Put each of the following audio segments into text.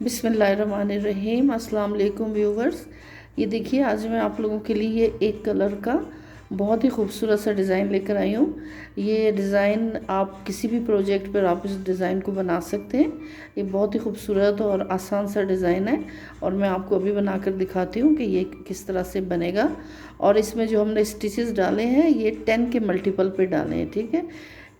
बिस्मिल्लाहिर्रहमानिर्रहीम। अस्सलाम वालेकुम व्यूवर्स। ये देखिए, आज मैं आप लोगों के लिए एक कलर का बहुत ही खूबसूरत सा डिज़ाइन लेकर आई हूँ। ये डिज़ाइन आप किसी भी प्रोजेक्ट पर आप इस डिज़ाइन को बना सकते हैं। ये बहुत ही खूबसूरत और आसान सा डिज़ाइन है और मैं आपको अभी बनाकर दिखाती हूँ कि ये किस तरह से बनेगा। और इसमें जो हमने स्टिचेस डाले हैं ये 10 के मल्टीपल पे डाले हैं, ठीक है।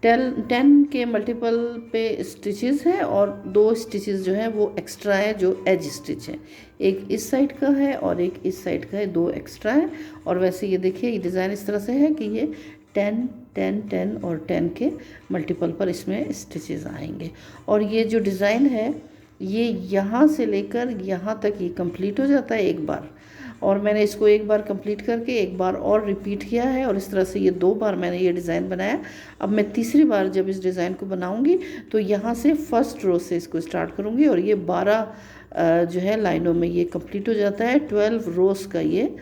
10 के मल्टीपल पे स्टिचेस हैं और 2 स्टिचेस जो हैं वो एक्स्ट्रा है, जो एज स्टिच है। एक इस साइड का है और एक इस साइड का है, 2 एक्स्ट्रा है। और वैसे ये देखिए, ये डिज़ाइन इस तरह से है कि ये 10 10 10 और 10 के मल्टीपल पर इसमें स्टिचेस आएंगे। और ये जो डिज़ाइन है ये यहाँ से लेकर यहाँ तक ये कंप्लीट हो जाता है एक बार। और मैंने इसको एक बार कंप्लीट करके एक बार और रिपीट किया है और इस तरह से ये 2 बार मैंने ये डिज़ाइन बनाया। अब मैं तीसरी बार जब इस डिज़ाइन को बनाऊंगी तो यहाँ से फर्स्ट रो से इसको स्टार्ट करूँगी और ये 12 जो है लाइनों में ये कंप्लीट हो जाता है। 12 रोज़ का ये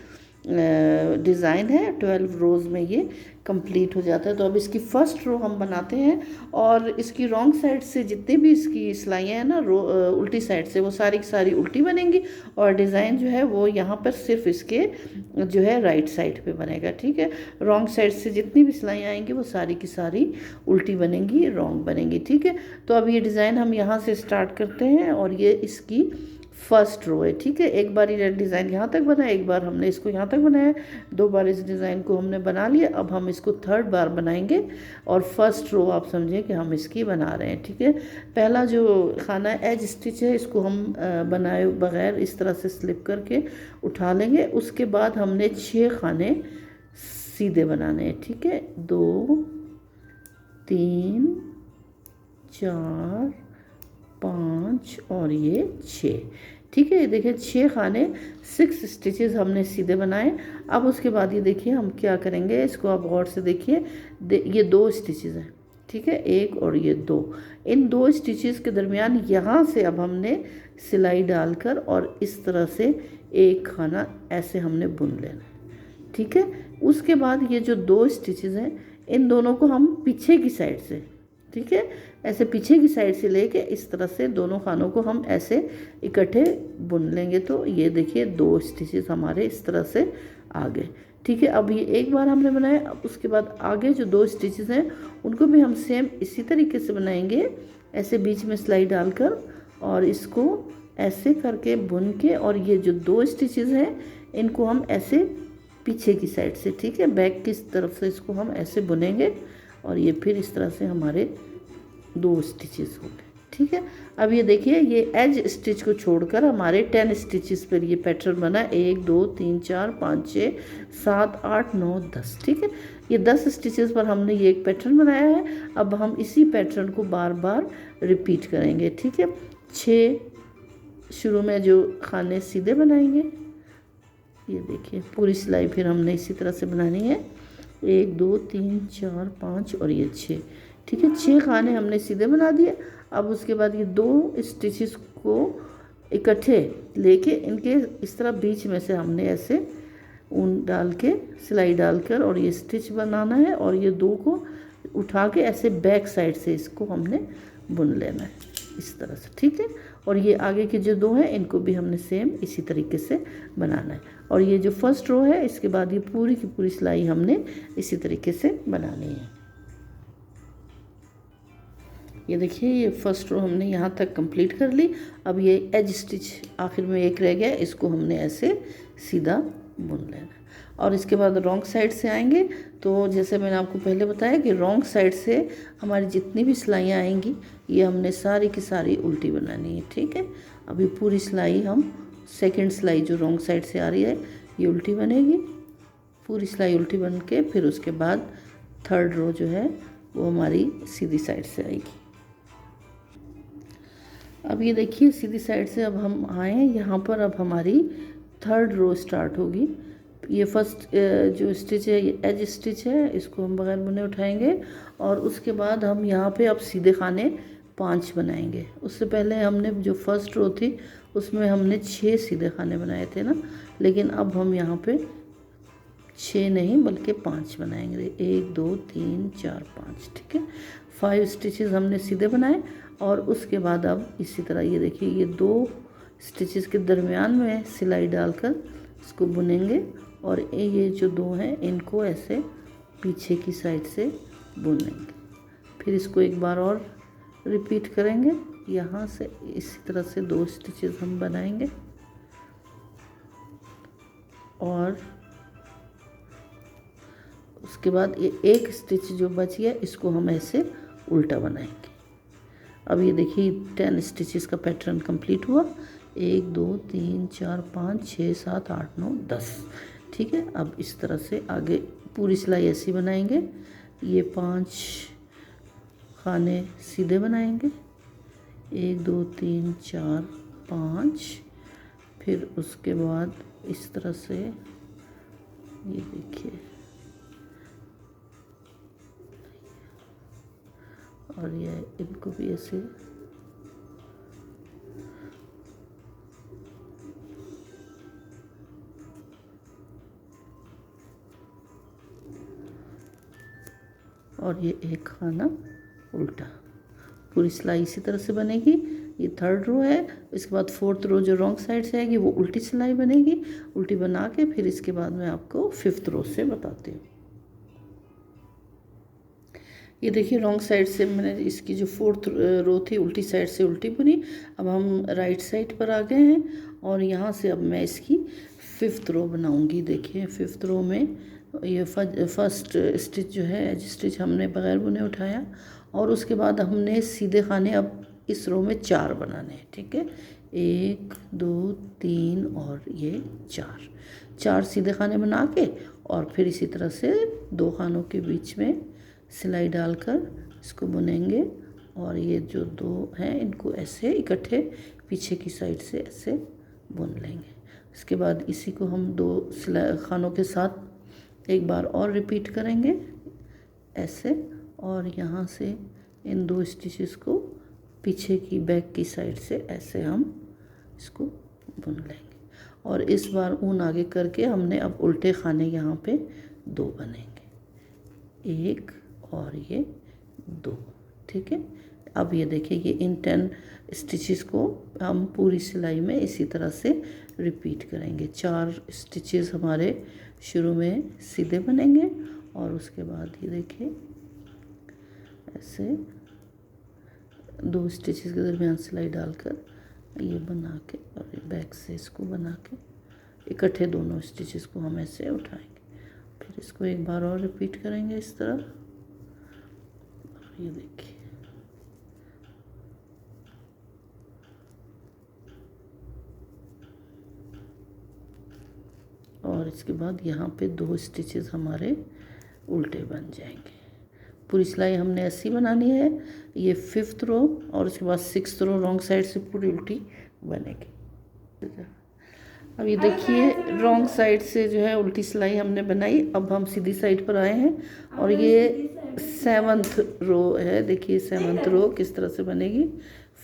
डिज़ाइन है, 12 रोज़ में ये कंप्लीट हो जाता है। तो अब इसकी फ़र्स्ट रो हम बनाते हैं और इसकी रॉन्ग साइड से जितनी भी इसकी सिलाइयाँ हैं ना, उल्टी साइड से, वो सारी की सारी उल्टी बनेंगी और डिज़ाइन जो है वो यहाँ पर सिर्फ इसके जो है राइट साइड पे बनेगा, ठीक है। रॉन्ग साइड से जितनी भी सिलाइयाँ आएंगी वो सारी की सारी उल्टी बनेंगी, रॉन्ग बनेंगी, ठीक है। तो अब ये डिज़ाइन हम यहाँ से स्टार्ट करते हैं और ये इसकी फर्स्ट रो है, ठीक है। एक बार ये डिज़ाइन यहाँ तक बना, एक बार हमने इसको यहाँ तक बनाया, 2 बार इस डिज़ाइन को हमने बना लिया। अब हम इसको थर्ड बार बनाएंगे और फर्स्ट रो आप समझें कि हम इसकी बना रहे हैं, ठीक है। पहला जो खाना एज स्टिच है इसको हम बनाए बगैर इस तरह से स्लिप करके उठा लेंगे। उसके बाद हमने 6 खाने सीधे बनाने हैं, ठीक है। 2 3 4 5 और ये 6, ठीक है। ये देखिए 6 खाने, 6 स्टिचेस हमने सीधे बनाए। अब उसके बाद ये देखिए हम क्या करेंगे, इसको आप गौर से देखिए। ये 2 स्टिचेस हैं, ठीक है, एक और ये 2। इन 2 स्टिचेस के दरमियान यहाँ से अब हमने सिलाई डालकर और इस तरह से एक खाना ऐसे हमने बुन लेना, ठीक है। उसके बाद ये जो 2 स्टिचेस हैं इन दोनों को हम पीछे की साइड से, ठीक है, ऐसे पीछे की साइड से लेके इस तरह से दोनों खानों को हम ऐसे इकट्ठे बुन लेंगे। तो ये देखिए 2 स्टिचेस हमारे इस तरह से आ गए, ठीक है। अब ये एक बार हमने बनाया। अब उसके बाद आगे जो 2 स्टिचेस हैं उनको भी हम सेम इसी तरीके से बनाएंगे, ऐसे बीच में सिलाई डालकर और इसको ऐसे करके बुन के, और ये जो 2 स्टिचेस हैं इनको हम ऐसे पीछे की साइड से, ठीक है, बैक की तरफ से इसको हम ऐसे बुनेंगे और ये फिर इस तरह से हमारे 2 स्टिचेस हो गए, ठीक है। अब ये देखिए, ये एज स्टिच को छोड़कर हमारे 10 स्टिचेस पर ये पैटर्न बना, 1 2 3 4 5 6 7 8 9 10, ठीक है। ये 10 स्टिचेस पर हमने ये एक पैटर्न बनाया है। अब हम इसी पैटर्न को बार बार रिपीट करेंगे, ठीक है। 6 शुरू में जो खाने सीधे बनाएंगे, ये देखिए पूरी सिलाई फिर हमने इसी तरह से बनानी है, 1 2 3 4 5 और ये 6, ठीक है। 6 खाने हमने सीधे बना दिए। अब उसके बाद ये 2 स्टिचेस को इकट्ठे लेके इनके इस तरह बीच में से हमने ऐसे ऊन डाल के सिलाई डालकर और ये स्टिच बनाना है और ये 2 को उठा के ऐसे बैक साइड से इसको हमने बुन लेना है इस तरह से, ठीक है। और ये आगे के जो 2 हैं इनको भी हमने सेम इसी तरीके से बनाना है। और ये जो फर्स्ट रो है इसके बाद ये पूरी की पूरी सिलाई हमने इसी तरीके से बनानी है। ये देखिए, ये फर्स्ट रो हमने यहाँ तक कंप्लीट कर ली। अब ये एज स्टिच आखिर में एक रह गया, इसको हमने ऐसे सीधा बुन लेना। और इसके बाद रॉन्ग साइड से आएंगे। तो जैसे मैंने आपको पहले बताया कि रॉन्ग साइड से हमारी जितनी भी सिलाइयाँ आएंगी ये हमने सारी की सारी उल्टी बनानी है, ठीक है। अभी पूरी सिलाई हम सेकंड सिलाई जो रॉन्ग साइड से आ रही है ये उल्टी बनेगी, पूरी सिलाई उल्टी बन के फिर उसके बाद थर्ड रो जो है वो हमारी सीधी साइड से आएगी। अब ये देखिए सीधी साइड से अब हम आए हैं यहाँ पर, अब हमारी थर्ड रो स्टार्ट होगी। ये फर्स्ट जो स्टिच है ये एज स्टिच है, इसको हम बगैर बुने उठाएंगे और उसके बाद हम यहाँ पे अब सीधे खाने 5 बनाएंगे। उससे पहले हमने जो फर्स्ट रो थी उसमें हमने 6 सीधे खाने बनाए थे ना, लेकिन अब हम यहाँ पे 6 नहीं बल्कि 5 बनाएंगे, 1 2 3 4 5, ठीक है। 5 स्टिचेस हमने सीधे बनाए और उसके बाद अब इसी तरह ये देखिए ये 2 स्टिचेस के दरमियान में सिलाई डालकर इसको बुनेंगे और ये जो 2 हैं इनको ऐसे पीछे की साइड से बुन लेंगे। फिर इसको एक बार और रिपीट करेंगे। यहाँ से इसी तरह से 2 स्टिचेस हम बनाएंगे और उसके बाद ये एक स्टिच जो बच गया इसको हम ऐसे उल्टा बनाएंगे। अब ये देखिए 10 स्टिचेस का पैटर्न कंप्लीट हुआ। 1 2 3 4 5 6 7 8 9 10। ठीक है, अब इस तरह से आगे पूरी सिलाई ऐसी बनाएंगे। ये 5 खाने सीधे बनाएंगे, 1 2 3 4 5। फिर उसके बाद इस तरह से ये देखिए और ये इनको भी ऐसे और ये एक खाना उल्टा। पूरी सिलाई इसी तरह से बनेगी। ये 3rd रो है। इसके बाद 4th रो जो रॉन्ग साइड से आएगी वो उल्टी सिलाई बनेगी। उल्टी बना के फिर इसके बाद मैं आपको 5th रो से बताती हूँ। ये देखिए रॉन्ग साइड से मैंने इसकी जो 4th रो थी उल्टी साइड से उल्टी बुनी। अब हम राइट साइड पर आ गए हैं और यहाँ से अब मैं इसकी 5th रो बनाऊँगी। देखिए 5th रो में ये फर्स्ट स्टिच जो है एज स्टिच हमने बगैर बुने उठाया और उसके बाद हमने सीधे खाने अब इस रो में 4 बनाने हैं। ठीक है, 1 2 3 और ये 4 सीधे खाने बना के और फिर इसी तरह से 2 खानों के बीच में सिलाई डालकर इसको बुनेंगे और ये जो 2 हैं इनको ऐसे इकट्ठे पीछे की साइड से ऐसे बुन लेंगे। इसके बाद इसी को हम 2 सिलाई खानों के साथ एक बार और रिपीट करेंगे ऐसे और यहाँ से इन 2 स्टिचेस को पीछे की बैक की साइड से ऐसे हम इसको बुन लेंगे और इस बार ऊन आगे करके हमने अब उल्टे खाने यहाँ पे 2 बनेंगे, 1 और ये 2। ठीक है, अब ये देखिए ये इन 10 स्टिचेस को हम पूरी सिलाई में इसी तरह से रिपीट करेंगे। 4 स्टिचेस हमारे शुरू में सीधे बनेंगे और उसके बाद ये देखिए ऐसे 2 स्टिचेस के दरमियान सिलाई डालकर ये बना के और बैक से इसको बना के इकट्ठे दोनों स्टिचेस को हम ऐसे उठाएंगे। फिर इसको एक बार और रिपीट करेंगे इस तरह और ये देखिए और इसके बाद यहाँ पे 2 स्टिचेस हमारे उल्टे बन जाएंगे। पूरी सिलाई हमने ऐसी बनानी है। ये 5th रो और उसके बाद 6th रो रॉन्ग साइड से पूरी उल्टी बनेगी। अब ये देखिए रॉन्ग साइड से जो है उल्टी सिलाई हमने बनाई। अब हम सीधी साइड पर आए हैं और ये 7th रो है। देखिए 7th रो किस तरह से बनेगी।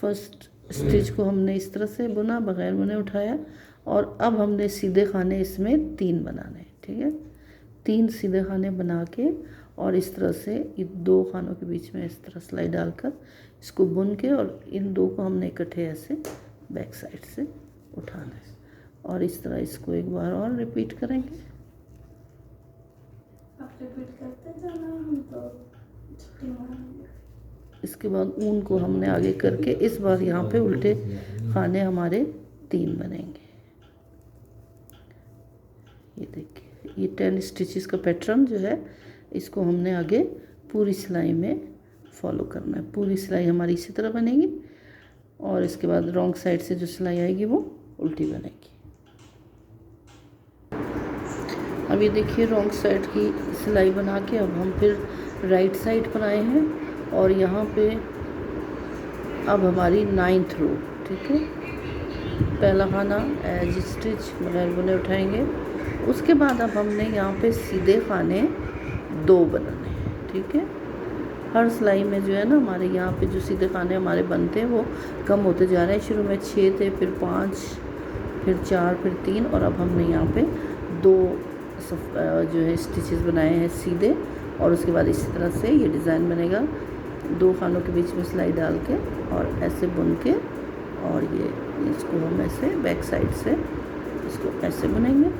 फर्स्ट स्टिच को हमने इस तरह से बुना, बगैर बुने उठाया और अब हमने सीधे खाने इसमें 3 बनाने। ठीक है, 3 सीधे खाने बना के और इस तरह से ये 2 खानों के बीच में इस तरह सिलाई डालकर इसको बुन के और इन 2 को हमने इकट्ठे ऐसे बैक साइड से उठाना है और इस तरह इसको एक बार और रिपीट करेंगे। आप रिपीट करते जाना, हम तो छुट्टी मारेंगे। इसके बाद ऊन को हमने आगे करके इस बार यहाँ पे उल्टे खाने हमारे 3 बनेंगे। ये देखिए ये 10 स्टिचेस का पैटर्न जो है इसको हमने आगे पूरी सिलाई में फॉलो करना है। पूरी सिलाई हमारी इसी तरह बनेगी और इसके बाद रॉन्ग साइड से जो सिलाई आएगी वो उल्टी बनेगी। अब ये देखिए रॉन्ग साइड की सिलाई बना के अब हम फिर राइट साइड पर आए हैं और यहाँ पे अब हमारी 9th रो। ठीक है, पहला खाना एज स्टिच बगैर बुने उठाएंगे। उसके बाद अब हमने यहाँ पे सीधे खाने 2 बनाने हैं। ठीक है, हर सिलाई में जो है ना हमारे यहाँ पे जो सीधे खाने हमारे बनते हैं वो कम होते जा रहे हैं। शुरू में 6 थे, फिर 5, फिर 4, फिर 3 और अब हमने यहाँ पे 2 जो है स्टिचेस बनाए हैं सीधे और उसके बाद इसी तरह से ये डिज़ाइन बनेगा। 2 खानों के बीच में सिलाई डाल के और ऐसे बुन के, और ये इसको हम ऐसे बैक साइड से इसको ऐसे बुनेंगे।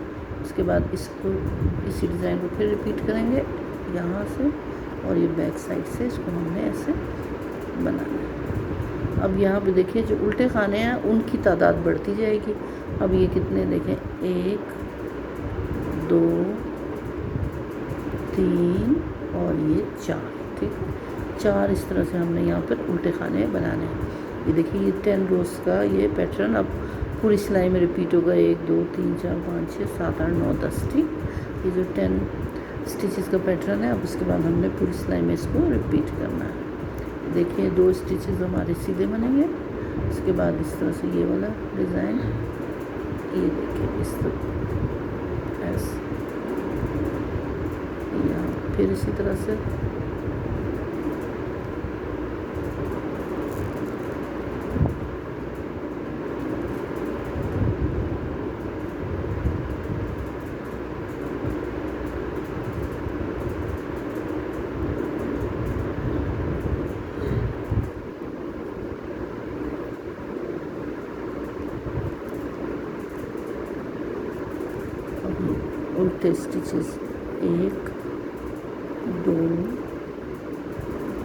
उसके बाद इसको इसी डिज़ाइन को फिर रिपीट करेंगे यहाँ से, और ये बैक साइड से इसको हमने ऐसे बनाना है। अब यहाँ पे देखिए जो उल्टे खाने हैं उनकी तादाद बढ़ती जाएगी। अब ये कितने देखें, 1 2 3 और ये 4, ठीक है, 4 इस तरह से हमने यहाँ पर उल्टे खाने बनाने हैं। ये देखिए ये 10 रोज़ का ये पैटर्न अब पूरी सिलाई में रिपीट होगा। 1 2 3 4 5 6 7 8 9 10, ठीक। ये जो 10 स्टिचेस का पैटर्न है, अब उसके बाद हमने पूरी सिलाई में इसको रिपीट करना है। देखिए 2 स्टिचेस हमारे सीधे बनेंगे। उसके बाद इस तरह से ये वाला डिज़ाइन, ये देखिए इस तरह ऐसे, यहाँ फिर इसी तरह से उल्टे स्टिचेस 1 2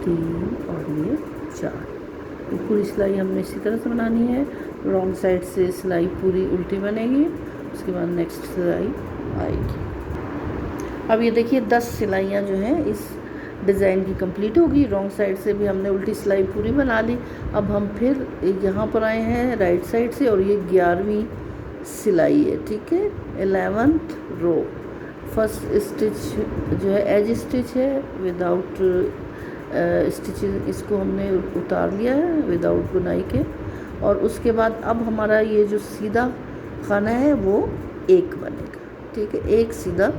3 और ये 4। तो पूरी सिलाई हमने इसी तरह से बनानी है। रॉन्ग साइड से सिलाई पूरी उल्टी बनेगी, उसके बाद नेक्स्ट सिलाई आएगी। अब ये देखिए 10 सिलाइयाँ जो हैं इस डिज़ाइन की कंप्लीट होगी। रॉन्ग साइड से भी हमने उल्टी सिलाई पूरी बना ली। अब हम फिर यहाँ पर आए हैं राइट साइड से, और ये 11वीं सिलाई है, ठीक है, 11th रो। फर्स्ट स्टिच जो है एज स्टिच है विदाउट स्टिचिंग, इसको हमने उतार लिया है विदाउट बुनाई के। और उसके बाद अब हमारा ये जो सीधा खाना है वो 1 बनेगा, ठीक है, 1 सीधा।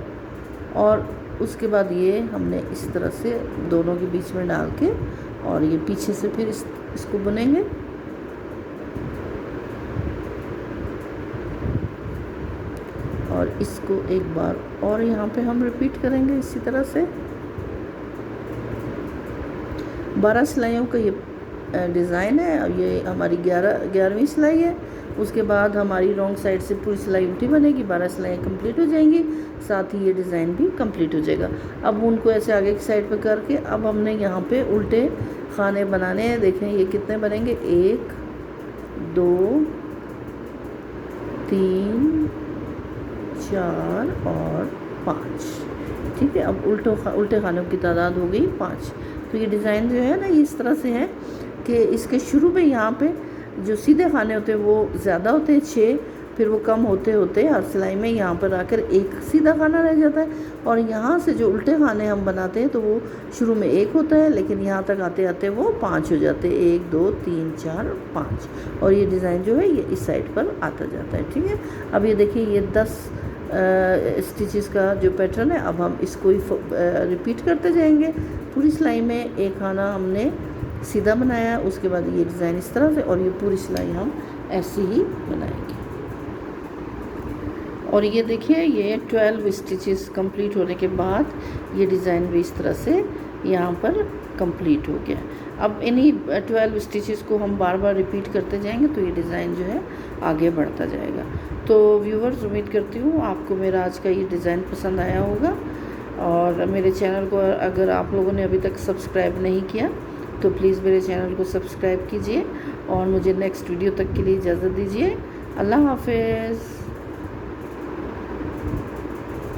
और उसके बाद ये हमने इस तरह से दोनों के बीच में डाल के, और ये पीछे से फिर इसको बुनेंगे। और इसको एक बार और यहाँ पे हम रिपीट करेंगे इसी तरह से। 12 सिलाइयों का ये डिज़ाइन है। और ये हमारी 11वीं सिलाई है। उसके बाद हमारी रॉन्ग साइड से पूरी सिलाई उल्टी बनेगी, 12 सिलाइयाँ कंप्लीट हो जाएंगी, साथ ही ये डिज़ाइन भी कंप्लीट हो जाएगा। अब उनको ऐसे आगे की साइड पे करके अब हमने यहाँ पे उल्टे खाने बनाने हैं। देखें ये कितने बनेंगे, 1 2 3 4 और 5, ठीक है। अब उल्टे खानों की तादाद हो गई 5। तो ये डिज़ाइन जो है ना ये इस तरह से है कि इसके शुरू में यहाँ पे जो सीधे खाने होते हैं वो ज़्यादा होते हैं 6, फिर वो कम होते होते हर सिलाई में यहाँ पर आकर 1 सीधा खाना रह जाता है। और यहाँ से जो उल्टे खाने हम बनाते हैं तो वो शुरू में 1 होता है, लेकिन यहाँ तक आते आते वो 5 हो जाते हैं, 1 2 3 4 5। और ये डिज़ाइन जो है ये इस साइड पर आता जाता है, ठीक है। अब ये देखिए ये 10 स्टिचेस का जो पैटर्न है, अब हम इसको ही रिपीट करते जाएंगे। पूरी सिलाई में 1 खाना हमने सीधा बनाया, उसके बाद ये डिज़ाइन इस तरह से, और ये पूरी सिलाई हम ऐसे ही बनाएंगे। और ये देखिए ये 12 स्टिचेस कंप्लीट होने के बाद ये डिज़ाइन भी इस तरह से यहाँ पर कंप्लीट हो गया। अब इन्हीं 12 स्टिचेस को हम बार बार रिपीट करते जाएंगे तो ये डिज़ाइन जो है आगे बढ़ता जाएगा। तो व्यूवर्स, उम्मीद करती हूँ आपको मेरा आज का ये डिज़ाइन पसंद आया होगा। और मेरे चैनल को अगर आप लोगों ने अभी तक सब्सक्राइब नहीं किया तो प्लीज़ मेरे चैनल को सब्सक्राइब कीजिए, और मुझे नेक्स्ट वीडियो तक के लिए इजाज़त दीजिए। अल्लाह हाफ़िज़।